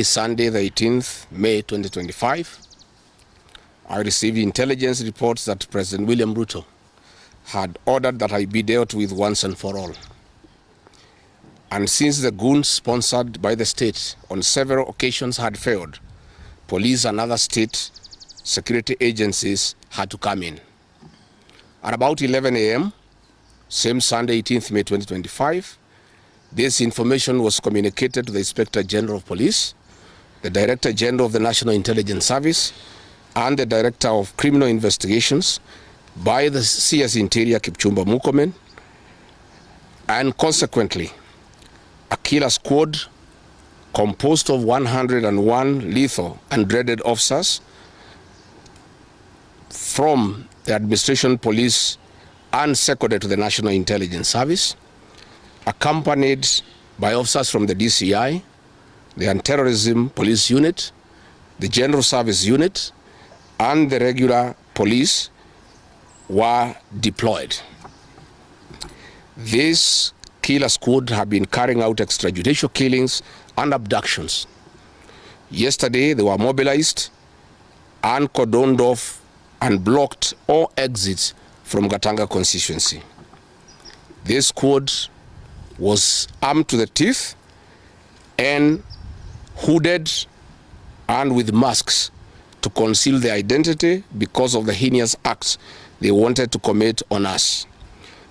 Sunday, the 18th May 2025, I received intelligence reports that President William Ruto had ordered that I be dealt with once and for all. And since the goons sponsored by the state on several occasions had failed, police and other state security agencies had to come in. At about 11 a.m., same Sunday, 18th May 2025, this information was communicated to the Inspector General of Police, the Director General of the National Intelligence Service, and the Director of Criminal Investigations by the CS Interior Kipchumba Murkomen, and consequently, a killer squad composed of 101 lethal and dreaded officers from the administration police and seconded to the National Intelligence Service, accompanied by officers from the DCI, the Anti-Terrorism Police Unit, the General Service Unit, and the regular police were deployed. This killer squad have been carrying out extrajudicial killings and abductions. Yesterday, they were mobilized and cordoned off and blocked all exits from Gatanga constituency. This squad was armed to the teeth and hooded and with masks to conceal their identity because of the heinous acts they wanted to commit on us.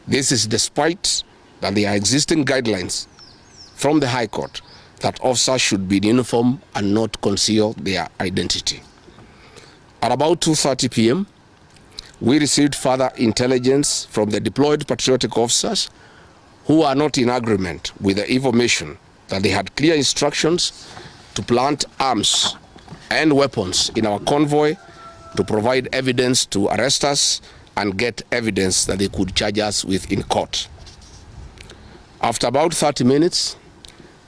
This is despite that there are existing guidelines from the High Court that officers should be in uniform and not conceal their identity. At about 2:30 p.m., we received further intelligence from the deployed patriotic officers who are not in agreement with the information that they had clear instructions to plant arms and weapons in our convoy to provide evidence to arrest us and get evidence that they could charge us with in court. After about 30 minutes,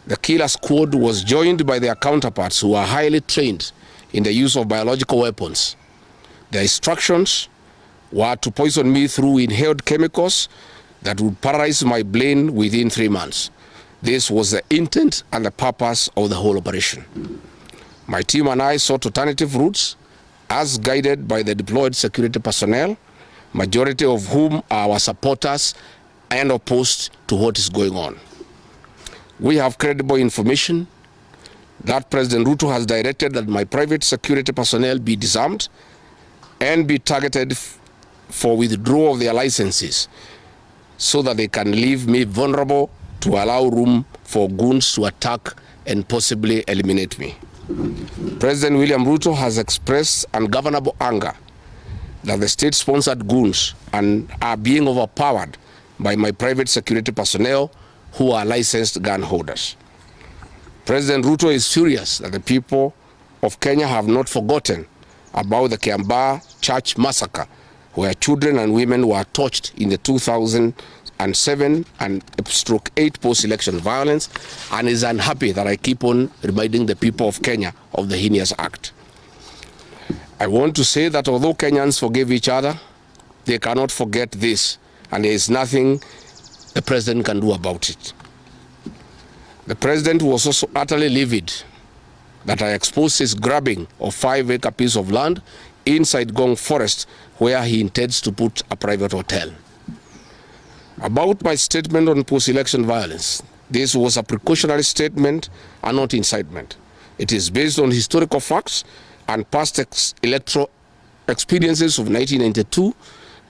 the killer squad was joined by their counterparts who are highly trained in the use of biological weapons. Their instructions were to poison me through inhaled chemicals that would paralyze my brain within 3 months. This was the intent and the purpose of the whole operation. My team and I sought alternative routes as guided by the deployed security personnel, majority of whom are our supporters and opposed to what is going on. We have credible information that President Ruto has directed that my private security personnel be disarmed and be targeted for withdrawal of their licenses so that they can leave me vulnerable to allow room for goons to attack and possibly eliminate me. President William Ruto has expressed ungovernable anger that the state-sponsored goons are being overpowered by my private security personnel who are licensed gun holders. President Ruto is furious that the people of Kenya have not forgotten about the Kiambaa church massacre, where children and women were tortured in the 2007 and /8 post-election violence, and is unhappy that I keep on reminding the people of Kenya of the heinous act. I want to say that although Kenyans forgive each other, they cannot forget this, and there is nothing the president can do about it. The president was also utterly livid that I exposed his grabbing of 5-acre piece of land inside Gong Forest, where he intends to put a private hotel. About my statement on post-election violence, this was a precautionary statement and not incitement. It is based on historical facts and past electoral experiences of 1992,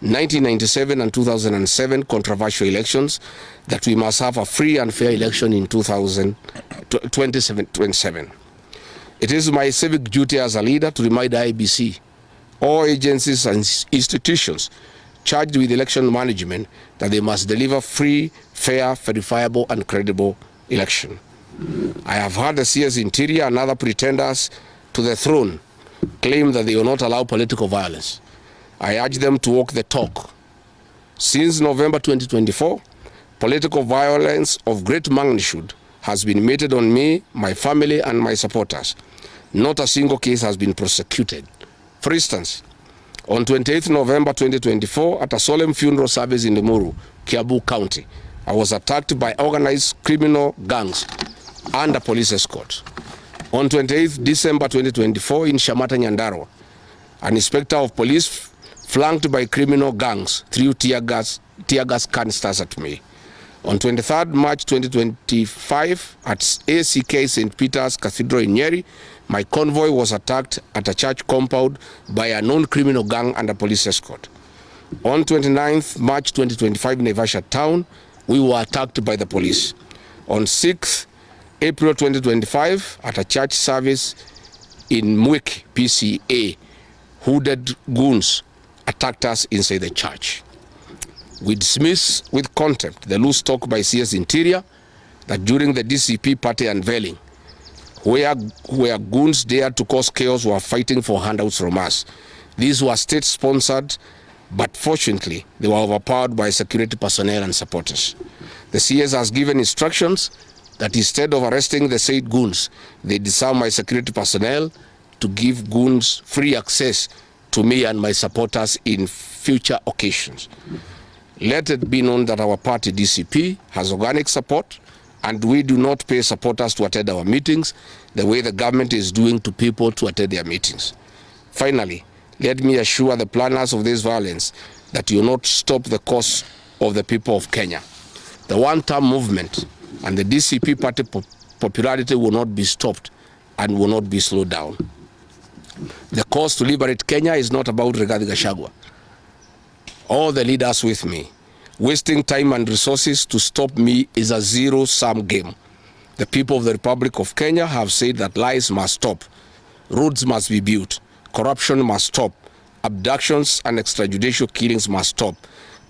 1997 and 2007 controversial elections, that we must have a free and fair election in 2027. It is my civic duty as a leader to remind IEBC, all agencies and institutions charged with election management, that they must deliver free, fair, verifiable and credible election. I have heard the CS Interior and other pretenders to the throne claim that they will not allow political violence. I urge them to walk the talk. Since November 2024, political violence of great magnitude has been meted on me, my family and my supporters. Not a single case has been prosecuted. For instance, on 28th November 2024, at a solemn funeral service in Limuru, Kiambu County, I was attacked by organized criminal gangs and a police escort. On 28th December 2024 in Shamata, Nyandarua, an inspector of police flanked by criminal gangs threw tear gas canisters at me. On 23rd March 2025 at ACK St. Peter's Cathedral in Nyeri, my convoy was attacked at a church compound by a known criminal gang under police escort. On 29th March 2025 in Naivasha town, we were attacked by the police. On 6th April 2025 at a church service in Mwik, PCA, hooded goons attacked us inside the church. We dismiss with contempt the loose talk by CS Interior that during the DCP party unveiling, where goons dared to cause chaos were fighting for handouts from us. These were state-sponsored, but fortunately, they were overpowered by security personnel and supporters. The CS has given instructions that instead of arresting the said goons, they disarm my security personnel to give goons free access to me and my supporters in future occasions. Let it be known that our party DCP has organic support, and we do not pay supporters to attend our meetings the way the government is doing to people to attend their meetings. Finally, let me assure the planners of this violence that you will not stop the cause of the people of Kenya. The one-term movement and the DCP party popularity will not be stopped and will not be slowed down. The cause to liberate Kenya is not about Rigathi Gachagua. All the leaders with me. Wasting time and resources to stop me is a zero-sum game. The people of the Republic of Kenya have said that lies must stop, roads must be built, corruption must stop, abductions and extrajudicial killings must stop,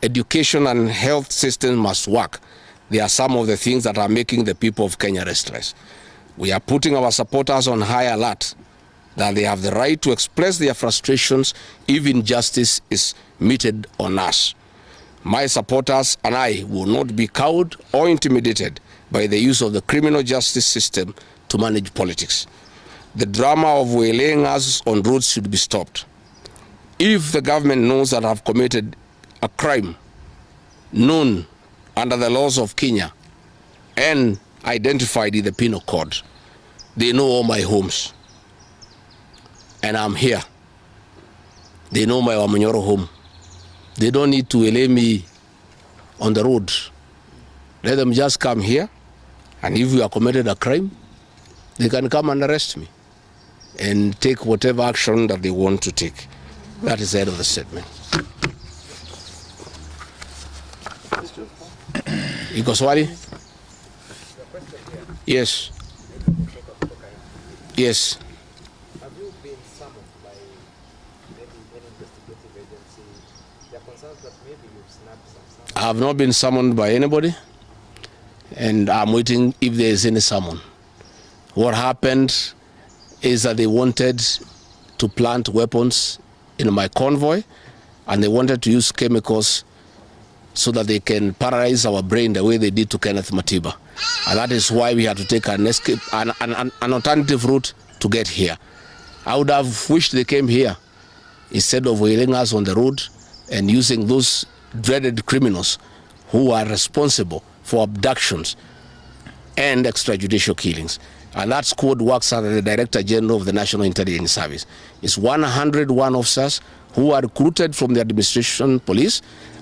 education and health systems must work. They are some of the things that are making the people of Kenya restless. We are putting our supporters on high alert that they have the right to express their frustrations if injustice is meted on us. My supporters and I will not be cowed or intimidated by the use of the criminal justice system to manage politics. The drama of waylaying us on roads should be stopped. If the government knows that I have committed a crime known under the laws of Kenya and identified in the penal code, they know all my homes. And I'm here. They know my Wamanyoro home. They don't need to lay me on the road. Let them just come here, and if you have committed a crime, they can come and arrest me and take whatever action that they want to take. That is the end of the statement. Iko swali? Yes. Yes. Have you been summoned by maybe any investigative agency? There are concerns that maybe you've snapped some stuff. I have not been summoned by anybody, and I'm waiting if there is any summon. What happened is that they wanted to plant weapons in my convoy, and they wanted to use chemicals so that they can paralyze our brain the way they did to Kenneth Matiba. And that is why we had to take an escape, an alternative route to get here. I would have wished they came here instead of wailing us on the road and using those dreaded criminals who are responsible for abductions and extrajudicial killings. And that squad works under the Director General of the National Intelligence Service. It's 101 officers who are recruited from the administration police,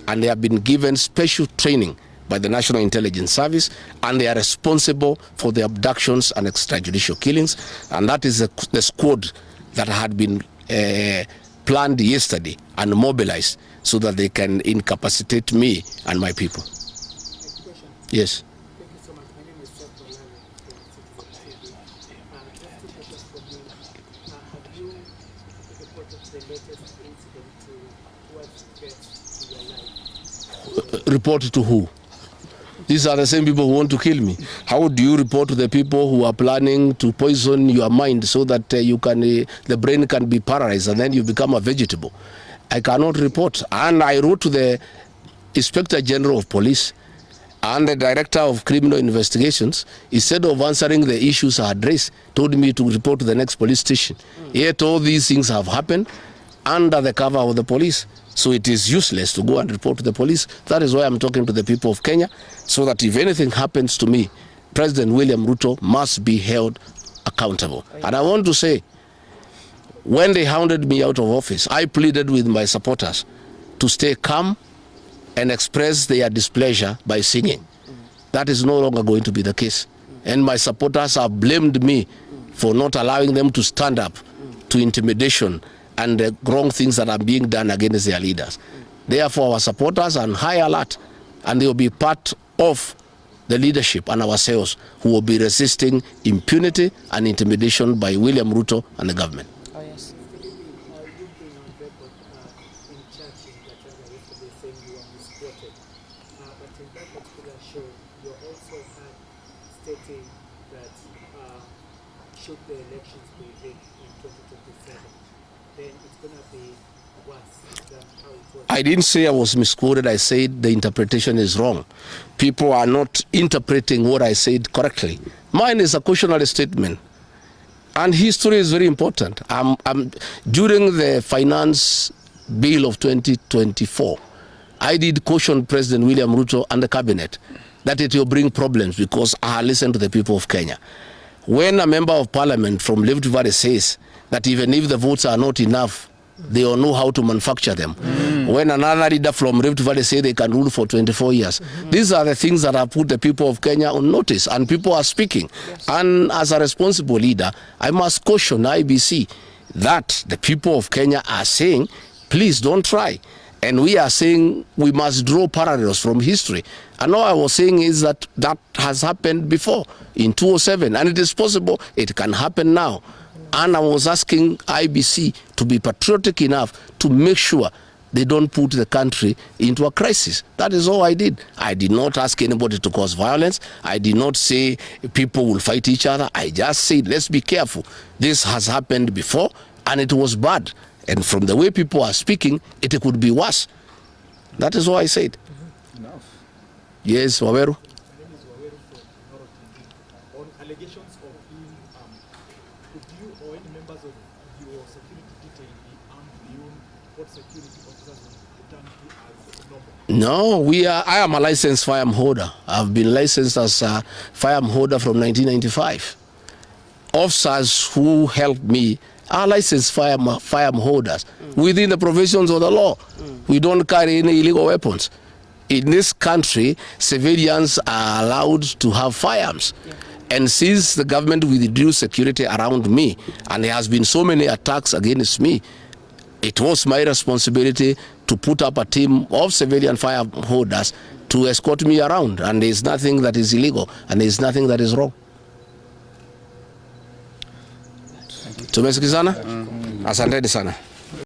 and they have been given special training by the National Intelligence Service, and they are responsible for the abductions and extrajudicial killings. And that is the squad that had been planned yesterday and mobilized so that they can incapacitate me and my people. Yes. Thank you so much. My name is Theo from Citizen TV. Just two questions from you. Have you reported the latest incident towards threats to your life? Report to who? These are the same people who want to kill me. How do you report to the people who are planning to poison your mind so that the brain can be paralyzed and then you become a vegetable? I cannot report. And I wrote to the Inspector General of Police and the Director of Criminal Investigations. Instead of answering the issues I had raised, told me to report to the next police station. Yet all these things have happened under the cover of the police. So it is useless to go and report to the police. That is why I'm talking to the people of Kenya, so that if anything happens to me, President William Ruto must be held accountable. And I want to say, when they hounded me out of office, I pleaded with my supporters to stay calm and express their displeasure by singing. That is no longer going to be the case. And my supporters have blamed me for not allowing them to stand up to intimidation and the wrong things that are being done against their leaders. Therefore, our supporters are on high alert, and they will be part of the leadership and ourselves who will be resisting impunity and intimidation by William Ruto and the government. Oh, yes. You've been on record in church in Gachagua yesterday saying you were misquoted. But in that particular show, you also had stating that should the elections be rigged in 2027, then it's going to be worse than how it was. I didn't say I was misquoted. I said the interpretation is wrong. People are not interpreting what I said correctly. Mine is a cautionary statement. And history is very important. During the finance bill of 2024, I did caution President William Ruto and the cabinet that it will bring problems because I listened to the people of Kenya. When a member of parliament from Rift Valley says that even if the votes are not enough, they will know how to manufacture them. When another leader from Rift Valley say they can rule for 24 years. These are the things that have put the people of Kenya on notice, and people are speaking. Yes. And as a responsible leader, I must caution IBC that the people of Kenya are saying, please don't try. And we are saying we must draw parallels from history. And all I was saying is that that has happened before in 2007, and it is possible it can happen now. And I was asking IBC to be patriotic enough to make sure they don't put the country into a crisis. That is all I did. I did not ask anybody to cause violence. I did not say people will fight each other. I just said, let's be careful. This has happened before, and it was bad. And from the way people are speaking, it could be worse. That is all I said. Enough. Yes, Waweru. My name is Waweru from Noro TV. On allegations of him, could you or any members of your security detail be armed beyond what security officers will return to as normal? No, I am a licensed firearm holder. I've been licensed as a firearm holder from 1995. Officers who helped me are licensed firearm holders within the provisions of the law. We don't carry any illegal weapons. In this country, civilians are allowed to have firearms. Yeah. And since the government withdrew security around me, and there has been so many attacks against me, it was my responsibility to put up a team of civilian firearm holders to escort me around. And there is nothing that is illegal, and there is nothing that is wrong. Tumesikizana? Asanteni sana.